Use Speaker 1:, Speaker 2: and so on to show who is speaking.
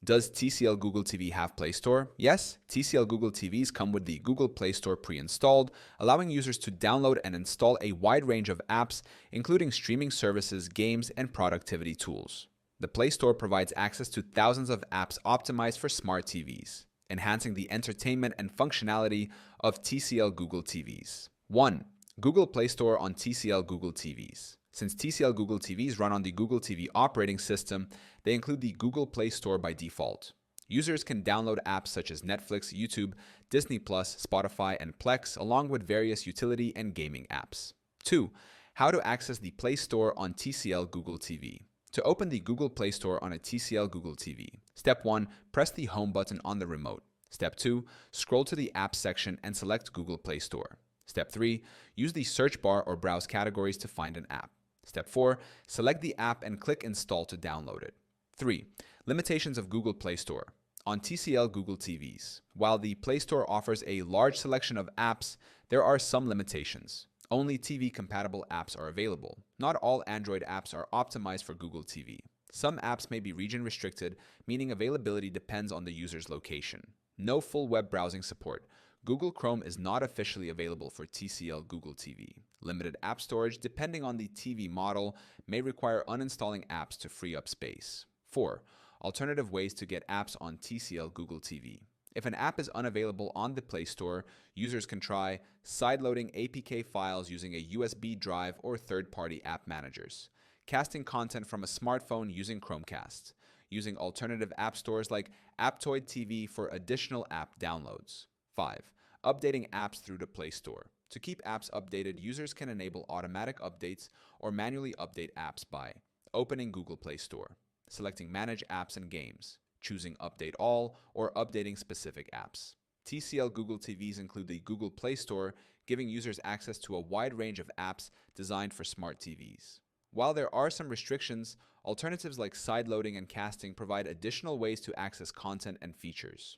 Speaker 1: Does TCL Google TV have Play Store? Yes, TCL Google TVs come with the Google Play Store pre-installed, allowing users to download and install a wide range of apps, including streaming services, games, and productivity tools. The Play Store provides access to thousands of apps optimized for smart TVs, enhancing the entertainment and functionality of TCL Google TVs. 1. Google Play Store on TCL Google TVs. Since TCL Google TVs run on the Google TV operating system, they include the Google Play Store by default. Users can download apps such as Netflix, YouTube, Disney+, Spotify, and Plex, along with various utility and gaming apps. 2. How to access the Play Store on TCL Google TV. To open the Google Play Store on a TCL Google TV, Step 1. Press the Home button on the remote. Step 2. Scroll to the Apps section and select Google Play Store. Step 3. Use the search bar or browse categories to find an app. Step 4. Select the app and click Install to download it. 3. Limitations of Google Play Store. On TCL Google TVs, while the Play Store offers a large selection of apps, there are some limitations. Only TV-compatible apps are available. Not all Android apps are optimized for Google TV. Some apps may be region-restricted, meaning availability depends on the user's location. No full web browsing support. Google Chrome is not officially available for TCL Google TV. Limited app storage, depending on the TV model, may require uninstalling apps to free up space. 4. Alternative ways to get apps on TCL Google TV. If an app is unavailable on the Play Store, users can try sideloading APK files using a USB drive or third-party app managers, casting content from a smartphone using Chromecast, using alternative app stores like Aptoid TV for additional app downloads. 5. Updating apps through the Play Store. To keep apps updated, users can enable automatic updates or manually update apps by opening Google Play Store, selecting Manage Apps and Games, choosing Update All, or updating specific apps. TCL Google TVs include the Google Play Store, giving users access to a wide range of apps designed for smart TVs. While there are some restrictions, alternatives like sideloading and casting provide additional ways to access content and features.